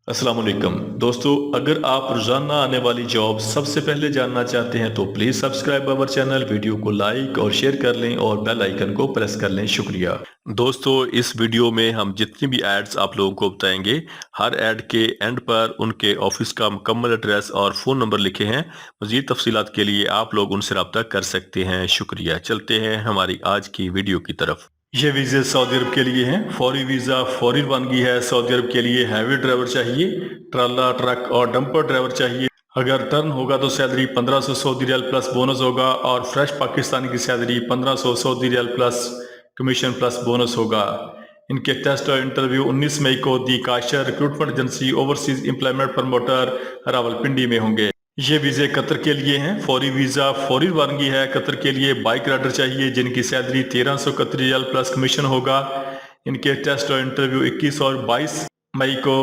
अस्सलाम वालेकुम दोस्तों, अगर आप रोजाना आने वाली जॉब सबसे पहले जानना चाहते हैं तो please subscribe our channel, video को लाइक और शेयर कर लें और बेल आइकन को प्रेस कर लें। शुक्रिया दोस्तों। इस वीडियो में हम जितनी भी एड्स आप लोगों को बताएंगे, हर एड के एंड पर उनके ऑफिस का मुकम्मल एड्रेस और फ़ोन नंबर लिखे हैं। मज़ीद तफसीलात के लिए आप लोग उनसे रब्ता कर सकते हैं। शुक्रिया। चलते हैं हमारी आज की वीडियो की तरफ। ये वीज़े सऊदी अरब के लिए हैं। फौरी वीज़ा फौरी रवानगी है। सऊदी अरब के लिए हैवी ड्राइवर चाहिए, ट्राला, ट्रक और डंपर ड्राइवर चाहिए। अगर टर्न होगा तो salary 1500 Saudi riyal plus bonus होगा और फ्रेश पाकिस्तानी की salary 1500 Saudi riyal plus commission plus bonus होगा। इनके टेस्ट और इंटरव्यू 19 मई को the Kashar recruitment agency overseas employment promoter Rawalpindi में होंगे। ये वीज़े कतर के लिए हैं। फौरी वीज़ा फौरी रवानगी है। कतर के लिए बाइक राइडर चाहिए जिनकी सैलरी 1300 कतरी रियाल प्लस कमीशन होगा। इनके टेस्ट और इंटरव्यू 21 और 22 मई को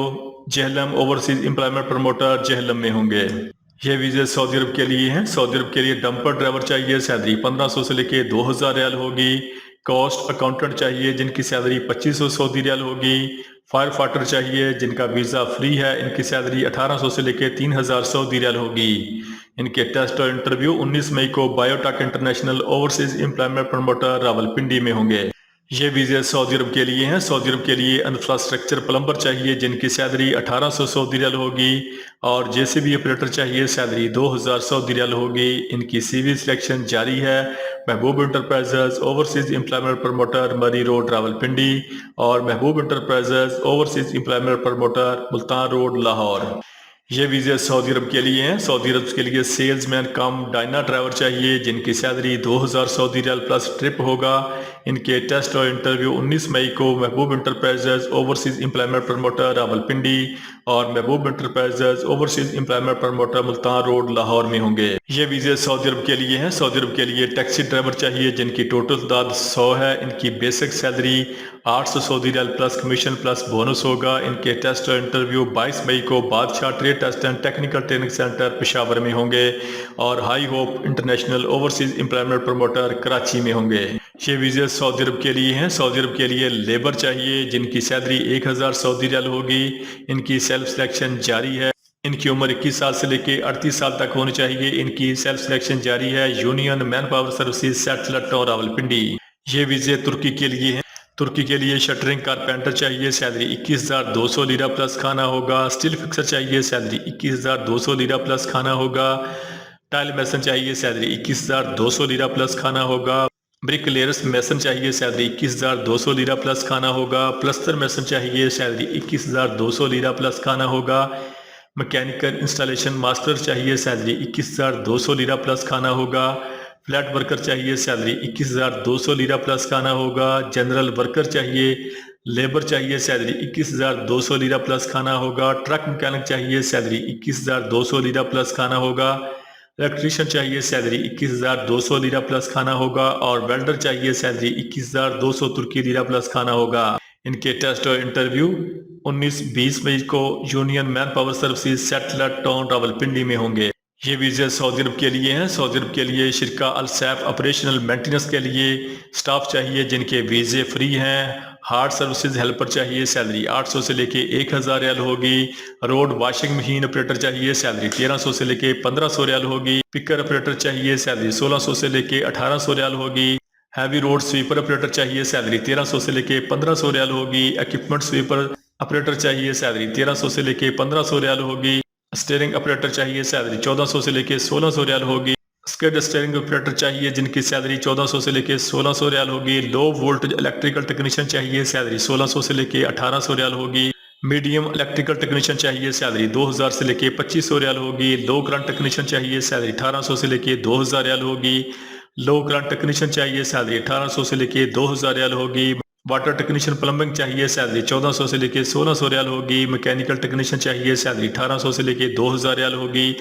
Jhelum overseas employment promoter Jhelum में होंगे। ये वीज़े सऊदी अरब के लिए हैं। सऊदी अरब के लिए डंपर ड्राइवर चाहिए, सैलरी 1500 से लेके 2000 रियाल होगी। कॉस्ट अकाउंटेंट चाहिए जिनकी सैलरी 2500 सऊदी रियाल होगी। फायर फाइटर चाहिए जिनका वीज़ा फ्री है, इनकी सैलरी 1800 से लेके 3000 सऊदी रियाल होगी। इनके टेस्ट और इंटरव्यू 19 मई को biotech international overseas employment promoter Rawalpindi में होंगे। ये वीज़े सऊदी अरब के लिए हैं। सऊदी अरब के लिए इंफ्रास्ट्रक्चर प्लम्बर चाहिए जिनकी सैलरी 1800 सऊदी रियाल होगी और जेसीबी ऑपरेटर चाहिए, सैलरी 2000 सऊदी रियाल होगी। इनकी सीवी सिलेक्शन जारी है। महबूब इंटरप्राइजेज ओवरसीज एम्प्लॉयमेंट प्रमोटर मरी रोड रावलपिंडी और Mahboob enterprises overseas employment promoter Multan road Lahore. ये वीज़े सऊदी अरब के लिए हैं। सऊदी अरब के लिए सेल्समैन कम डायना ड्राइवर चाहिए जिनकी salary 2000 Saudi riyal plus trip होगा। इनके टेस्ट और इंटरव्यू 19 मई को Mahboob enterprises overseas employment promoter Rawalpindi और Mahboob enterprises overseas employment promoter Multan road Lahore में होंगे। ये वीज़े सऊदी अरब के लिए हैं। सऊदी अरब के लिए टैक्सी ड्राइवर चाहिए जिनकी टोटल तादाद 100 है। इनकी basic salary 800 Saudi riyal plus commission plus bonus होगा। इनके टेस्ट और इंटरव्यू 22 मई को Badshah trade test and technical training centre Peshawar में होंगे और high hope international overseas employment promoter Karachi में होंगे। ये वीज़े सऊदी अरब के लिए हैं। सऊदी अरब के लिए लेबर चाहिए जिनकी सैलरी 1000 सऊदी रियाल होगी। इनकी सेल्फ सिलेक्शन जारी है। इनकी उम्र 21 साल से लेकर 38 साल तक होनी चाहिए। इनकी सेल्फ सिलेक्शन जारी है। Union man power services settler town Rawalpindi. ये वीज़े तुर्की के लिए हैं। तुर्की के लिए शटरिंग कारपेंटर चाहिए, सैलरी 21,200 लीरा प्लस खाना होगा। स्टील फिक्सर चाहिए, सैलरी 21,200 लीरा प्लस खाना होगा। टाइल मैसन चाहिए, सैलरी 21,200 लीरा प्लस खाना होगा। ब्रिक लेयर्स मैसन चाहिए, सैलरी 21,200 लीरा प्लस खाना होगा। प्लस्तर मैसन चाहिए, सैलरी 21,200 लीरा प्लस खाना होगा। मैकेनिकल इंस्टॉलेशन मास्टर चाहिए, सैलरी 21,200 लीरा प्लस खाना होगा। फ्लैट वर्कर चाहिए, सैलरी 21,200 लीरा प्लस खाना होगा। जनरल वर्कर चाहिए, लेबर चाहिए, सैलरी 21,200 लीरा प्लस खाना होगा। ट्रक मैकेनिक चाहिए, सैलरी 21,200 लीरा प्लस खाना होगा। इलेक्ट्रीशियन चाहिए, सैलरी 21,200 लीरा प्लस खाना होगा और वेल्डर चाहिए, सैलरी 21,200 तुर्की लीरा प्लस खाना होगा। इनके टेस्ट और इंटरव्यू 19-20 मई को union man power services settler town Rawalpindi में होंगे। ये वीज़े सऊदी अरब के लिए हैं। सऊदी अरब के लिए शिरका अल सैफ ऑपरेशनल मेंटेनेंस के लिए स्टाफ चाहिए जिनके वीज़े फ्री हैं। हार्ड सर्विसेज हेल्पर चाहिए, सैलरी 800 से लेके 1000 रियाल होगी। रोड वॉशिंग मशीन ऑपरेटर चाहिए, सैलरी 1300 से लेके 1500 रियाल होगी। पिकर ऑपरेटर चाहिए, सैलरी 1600 से लेके 1800 रियाल होगी। हैवी रोड स्वीपर ऑपरेटर चाहिए, सैलरी 1300 से लेके 1500 रियाल होगी। इक्विपमेंट स्वीपर ऑपरेटर चाहिए, सैलरी 1300 से लेके 1500 रियाल होगी। स्टीयरिंग ऑपरेटर चाहिए, सैलरी 1400 से लेके 1600 रियाल होगी। स्किड स्टीयरिंग ऑपरेटर चाहिए जिनकी सैलरी 1400 से लेके 1600 रियाल होगी। लो वोल्टेज इलेक्ट्रिकल टेक्नीशियन चाहिए, सैलरी 1600 से लेके 1800 रियाल होगी। मीडियम इलेक्ट्रिकल टेक्नीशियन चाहिए, सैलरी 2000 से लेके 2500 रियाल होगी। लो करंट टेक्नीशियन चाहिए, सैलरी 1800 से लेके 2000 रियाल होगी। लो करंट टेक्नीशियन चाहिए, सैलरी 1800 से लेके 2000 रियाल होगी। वाटर टेक्नीशियन प्लम्बिंग चाहिए, सैलरी 1400 से लेके 1600 रियाल होगी। मैकेनिकल टेक्नीशियन चाहिए, सैलरी 1800 से लेके 2000 रियाल होगी।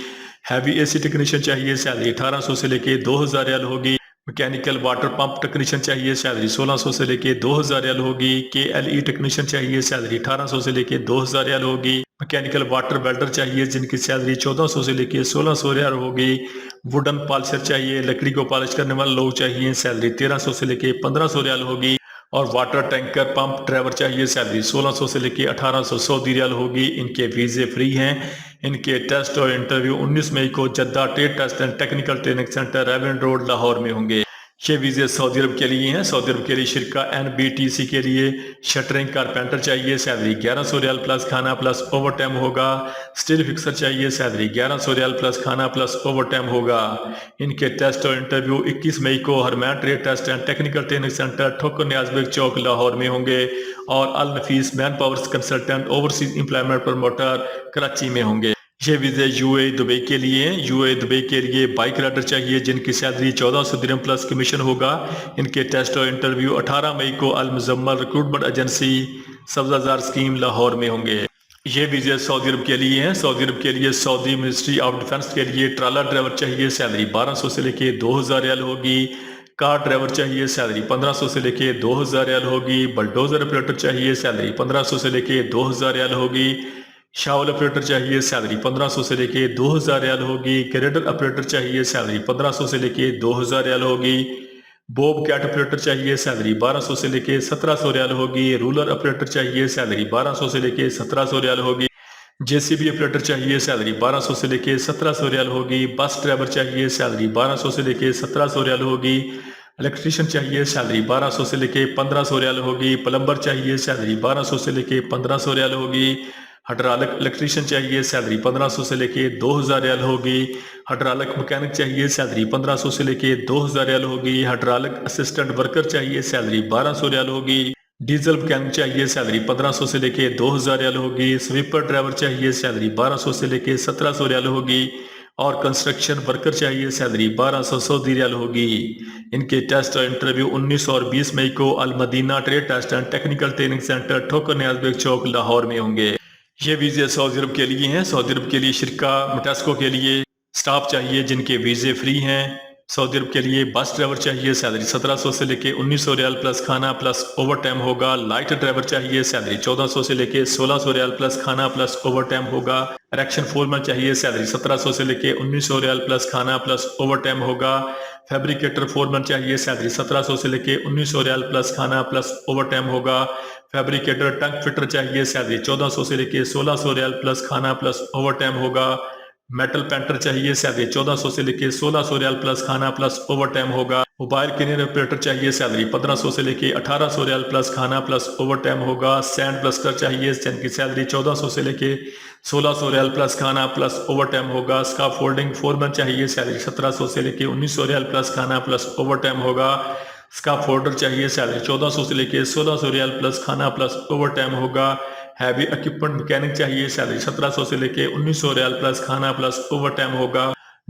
हैवी एसी टेक्नीशियन चाहिए, सैलरी 1800 से लेके 2000 रियाल होगी। मैकेनिकल वाटर पंप टेक्नीशियन चाहिए, सैलरी 1600 से लेके 2000 रियाल होगी। KLE टेक्नीशियन चाहिए, सैलरी 1800 से लेके 2000 रियाल होगी। मैकेनिकल वाटर वेल्डर चाहिए जिनकी सैलरी 1400 से लेके 1600 रियाल होगी। वुडन पॉलिशर चाहिए, लकड़ी को पॉलिश करने वाले लोग चाहिए, सैलरी 1300 से लेके 1500 रियाल होगी। और वाटर टैंकर पंप ड्राइवर चाहिए, सैलरी 1600 से लेके 1800 सऊदी रियाल होगी। इनके वीजे फ्री हैं। इनके टेस्ट और इंटरव्यू 19 मई को Jeddah trade test and technical training centre Raiwind road Lahore में होंगे। ये वीजे सऊदी अरब के लिए हैं। सऊदी अरब के लिए शिरका NBTC के लिए शटरिंग कारपेंटर चाहिए, सैलरी 1100 रियाल प्लस खाना प्लस ओवर टाइम होगा। स्टील फिक्सर चाहिए, सैलरी 1100 रियाल प्लस खाना प्लस ओवर टाइम होगा। इनके टेस्ट और इंटरव्यू 21 मई को हरमैन trade test and technical training centre Thokar Niazbeg Chowk Lahore में होंगे। और Al Nafees man powers consultant overseas employment promoter Karachi में होंगे। ये वीजे UAE दुबई के लिए हैं। UAE दुबई के लिए बाइक राइडर चाहिए जिनकी सैलरी 1400 दिरहम प्लस कमीशन होगा। इनके टेस्ट और इंटरव्यू 18 मई को Al Muzammil recruitment agency Sabzazar scheme Lahore में होंगे। ये वीजे सऊदी अरब के लिए हैं। सऊदी अरब के लिए सऊदी मिनिस्ट्री ऑफ डिफेंस के लिए ट्राला ड्राइवर चाहिए, सैलरी 1200 से लेके 2000 रियाल होगी। कार ड्राइवर चाहिए, सैलरी 1500 से लेके 2000 रियाल होगी। बलडोजर ऑपरेटर चाहिए, सैलरी 1500 से लेके 2000 रियाल होगी। शावल ऑपरेटर चाहिए, सैलरी 1500 से लेके 2000 रियाल होगी। ग्रेडर ऑपरेटर चाहिए, सैलरी 1500 से लेके 2000 रियाल होगी। बोब कैट ऑपरेटर चाहिए, सैलरी 1200 से लेके 1700 रियाल होगी। रूलर ऑपरेटर चाहिए, सैलरी 1200 से लेके 1700 रियाल होगी। JCB ऑपरेटर चाहिए, सैलरी 1200 से लेके 1700 रियाल होगी। बस ड्राइवर चाहिए, सैलरी 1200 से लेके 1700 रियाल होगी। इलेक्ट्रीशियन चाहिए, सैलरी 1200 से लेके 1500 रियाल होगी। प्लम्बर चाहिए, सैलरी 1200 से लेके 1500 रियाल होगी। हाइड्रोलिक इलेक्ट्रीशियन चाहिए, सैलरी 1500 से लेके 2000 रियाल होगी। हाइड्रोलिक मैकेनिक चाहिए, सैलरी 1500 से लेके 2000 रियाल होगी। हाइड्रोलिक असिस्टेंट वर्कर चाहिए, सैलरी 1200 रियाल होगी। डीजल मैकेनिक चाहिए, सैलरी 1500 से लेके 2000 रियाल होगी। स्वीपर ड्राइवर चाहिए, सैलरी 1200 से लेके 1700 रियाल होगी। और कंस्ट्रक्शन वर्कर चाहिए, सैलरी 1200 सऊदी रियाल होगी। इनके टेस्ट और इंटरव्यू 19 और 20 मई को Al Madina trade test and technical training centre Thokar Niazbeg Chowk Lahore में होंगे। ये वीजे सऊदी अरब के लिए हैं। सऊदी अरब के लिए शिरका मटेस्को के लिए स्टाफ चाहिए जिनके वीजे फ्री हैं। सऊदी अरब के लिए बस ड्राइवर चाहिए, सैलरी 1700 से लेके 1900 रियाल प्लस खाना प्लस ओवर टाइम होगा। लाइट ड्राइवर चाहिए, सैलरी 1400 से लेके 1600 रियाल प्लस खाना प्लस ओवर टाइम होगा। इरेक्शन फोरमैन चाहिए, सैलरी 1700 से लेके 1900 रियाल प्लस खाना प्लस ओवर टाइम होगा। फैब्रिकेटर फोरमैन चाहिए, सैलरी 1700 से लेके 1900 रियाल प्लस खाना प्लस ओवर टाइम होगा। फैब्रिकेटर टंक फिटर चाहिए, सैलरी 1400 से लेके 1600 रियाल प्लस खाना प्लस ओवर टाइम होगा। मेटल पेंटर चाहिए, सैलरी 1400 से लेके 1600 रियाल प्लस खाना प्लस ओवर टाइम होगा। मोबाइल क्लीनर ऑपरेटर चाहिए, सैलरी 1500 से लेके 1800 रियाल प्लस खाना प्लस ओवर टाइम होगा। सैंड ब्लस्टर चाहिए जिनकी सैलरी 1400 से लेके 1600 रियाल प्लस खाना प्लस ओवर टाइम होगा। स्काफ फोल्डिंग फोरमैन चाहिए, सैलरी 1700 से लेके 1900 रियाल प्लस खाना प्लस ओवर टाइम होगा। स्काफ फोल्डर चाहिए, सैलरी 1400 से लेके 1600 रियाल प्लस खाना प्लस ओवर टाइम होगा। हैवी इक्विपमेंट मैकेनिक चाहिए, सैलरी 1700 से लेके 1900 रियाल प्लस खाना प्लस ओवर टाइम होगा।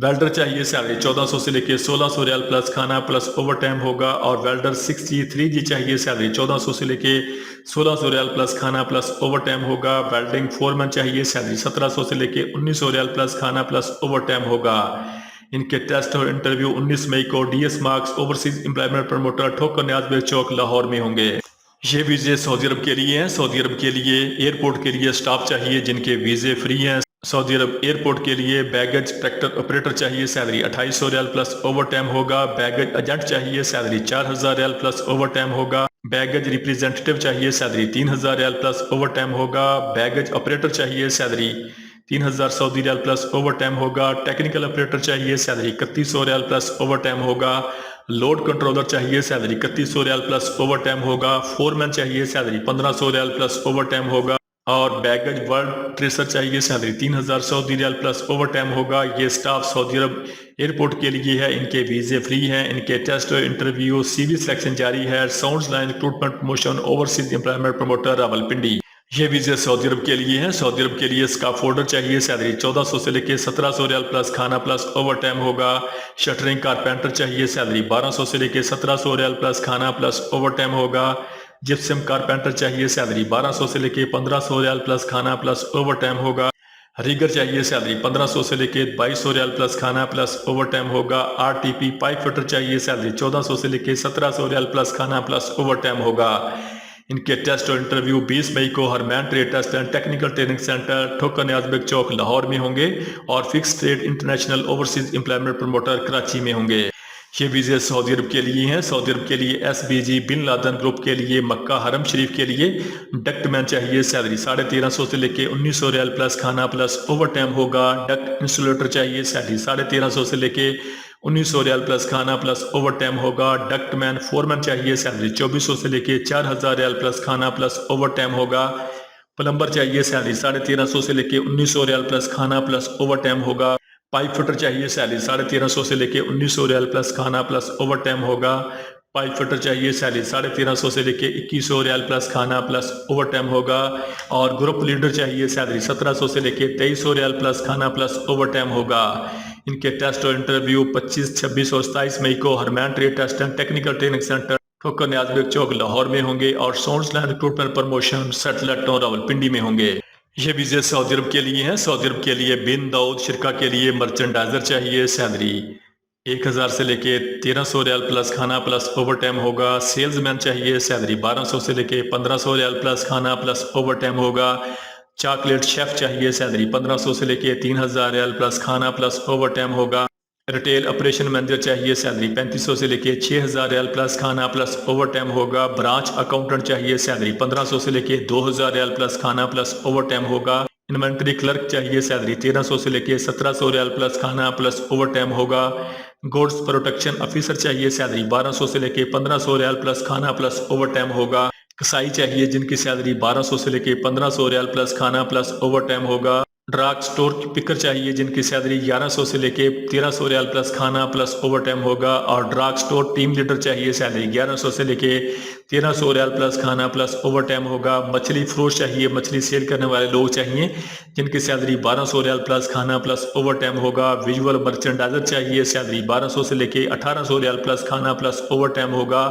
वेल्डर चाहिए, सैलरी 1400 से लेके 1600 रियाल प्लस खाना प्लस ओवर टाइम होगा। और वेल्डर 6G 3G चाहिए, सैलरी 1400 से लेके 1600 रियाल प्लस खाना प्लस ओवर टाइम होगा। वेल्डिंग फोरमैन चाहिए, सैलरी 1700 से लेके 1900 रियाल प्लस खाना प्लस ओवर टाइम होगा। इनके टेस्ट और इंटरव्यू 19 मई को DS marks overseas employment promoter ठोकर न्याजबेग चौक लाहौर में होंगे। ये वीजे सऊदी अरब के लिए हैं। सऊदी अरब के लिए एयरपोर्ट के लिए स्टाफ चाहिए जिनके वीजे फ्री हैं। सऊदी अरब एयरपोर्ट के लिए बैगेज ट्रैक्टर ऑपरेटर चाहिए, salary 2800 riyal plus over time होगा। बैगेज एजेंट चाहिए, salary 4000 riyal plus over time होगा। बैगेज रिप्रेजेंटेटिव चाहिए, salary 3000 riyal plus over time होगा। बैगेज ऑपरेटर चाहिए, salary 3000 Saudi riyal plus over time होगा। टेक्निकल ऑपरेटर चाहिए, salary 3100 riyal plus over time होगा। Load controller चाहिए, salary 3100 riyal plus over time होगा। Foreman चाहिए, salary 1500 riyal plus over time होगा। और बैगेज वर्ल्ड ट्रेसर चाहिए, salary 3000 Saudi riyal plus over time होगा। ये स्टाफ सऊदी अरब एयरपोर्ट के लिए है। इनके वीजे फ्री हैं। इनके टेस्ट और इंटरव्यू CV सिलेक्शन जारी है। Sound line recruitment promotion overseas employment promoter Rawalpindi. ये वीजे सऊदी अरब के लिए हैं। सऊदी अरब के लिए स्काफ फोल्डर चाहिए, सैलरी 1400 से लेके 1700 रियाल प्लस खाना प्लस ओवर टाइम होगा। शटरिंग कारपेंटर चाहिए, सैलरी 1200 से लेके 1700 रियाल प्लस खाना प्लस ओवर टाइम होगा। जिप्सम कारपेंटर चाहिए, सैलरी 1200 से लेके 1500 रियाल प्लस खाना प्लस ओवर टाइम होगा। रिगर चाहिए, सैलरी 1500 से लेके 2200 रियाल प्लस खाना प्लस ओवर टाइम होगा। RTP पाइप फिटर चाहिए, सैलरी 1400 से लेके 1700 रियाल प्लस खाना प्लस ओवर टाइम होगा। इनके टेस्ट और इंटरव्यू 20 मई को हरमैन trade test and technical training centre Thokar Niazbeg Chowk Lahore में होंगे और fix trade international overseas employment promoter Karachi में होंगे। ये वीज़े सऊदी अरब के लिए हैं। सऊदी अरब के लिए SBG बिन लादेन ग्रुप के लिए मक्का हरम शरीफ के लिए डक्टमैन चाहिए, सैलरी 1350 से लेके 1900 रियाल प्लस खाना प्लस ओवर टाइम होगा। डक्ट इंसुलेटर चाहिए, सैलरी 1350 से लेके 1900 रियाल प्लस खाना प्लस ओवर टाइम होगा। डक्टमैन फोरमैन चाहिए, सैलरी 2400 से लेके 4000 रियाल प्लस खाना प्लस ओवर टाइम होगा। प्लम्बर चाहिए, सैलरी 1350 से लेके 1900 रियाल प्लस खाना प्लस ओवर टाइम होगा। पाइप फिटर चाहिए, सैलरी 1350 से लेके 1900 रियाल प्लस खाना प्लस ओवर टाइम होगा। पाइप फिटर चाहिए, सैलरी 1350 से लेके 2100 रियाल प्लस खाना प्लस ओवर टाइम होगा। और ग्रुप लीडर चाहिए, सैलरी 1700 से लेके 2300 रियाल प्लस खाना प्लस ओवर टाइम होगा। इनके टेस्ट और इंटरव्यू 25, 26 और 27 मई को हरमैन trade test and technical training centre Thokar Niaz Baig Chowk Lahore में होंगे और sounds land recruitment promotion satellite town Rawalpindi में होंगे। ये वीज़े सऊदी अरब के लिए हैं। सऊदी अरब के लिए बिन दाऊद शिरका के लिए मर्चेंडाइजर चाहिए, सैलरी 1000 से लेके 1300 रियाल प्लस खाना प्लस ओवर टाइम होगा। सेल्समैन चाहिए, सैलरी 1200 से लेके 1500 रियाल प्लस खाना प्लस ओवर टाइम होगा। चॉकलेट शेफ चाहिए, सैलरी 1500 से लेके 3000 रियाल प्लस खाना प्लस ओवर टाइम होगा। रिटेल ऑपरेशन मैनेजर चाहिए, सैलरी 3500 से लेके 6000 रियाल प्लस खाना प्लस ओवर टाइम होगा। ब्रांच अकाउंटेंट चाहिए, सैलरी 1500 से लेके 2000 रियाल प्लस खाना प्लस ओवर टाइम होगा। इन्वेंट्री क्लर्क चाहिए, सैलरी 1300 से लेके 1700 रियाल प्लस खाना प्लस ओवर टाइम होगा। गुड्स प्रोटेक्शन ऑफिसर चाहिए, सैलरी 1200 से लेके 1500 रियाल प्लस खाना प्लस ओवर टाइम होगा। कसाई चाहिए, जिनकी सैलरी 1200 से लेके 1500 रियाल प्लस खाना प्लस ओवर टाइम होगा। ड्राग स्टोर पिकर चाहिए, जिनकी सैलरी 1100 से लेके 1300 रियाल प्लस खाना प्लस ओवर टाइम होगा। और ड्राग स्टोर टीम लीडर चाहिए, सैलरी 1100 से लेके 1300 रियाल प्लस खाना प्लस ओवर टाइम होगा। मछली फरोश चाहिए, मछली सेल करने वाले लोग चाहिए, जिनकी सैलरी 1200 रियाल प्लस खाना प्लस ओवर टाइम होगा। विजुअल मर्चेंडाइजर चाहिए, सैलरी 1200 से लेके 1800 रियाल प्लस खाना प्लस ओवर टाइम होगा।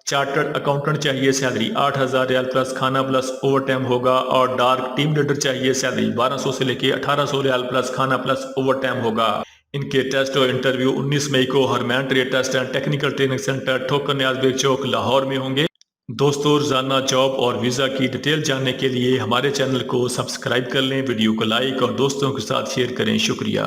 चार्टर्ड अकाउंटेंट चाहिए, सैलरी 8000 रियाल प्लस खाना प्लस ओवर टाइम होगा। और डार्क टीम लीडर चाहिए, सैलरी 1200 से लेके 1800 रियाल प्लस खाना प्लस ओवर टाइम होगा। इनके टेस्ट और इंटरव्यू 19 मई को हरमैन trade test and technical training centre Thokar Niaz Baig Chowk Lahore में होंगे। दोस्तों, रोजाना जॉब और वीज़ा की डिटेल जानने के लिए हमारे चैनल को सब्सक्राइब कर लें, वीडियो को लाइक और दोस्तों के साथ शेयर करें। शुक्रिया।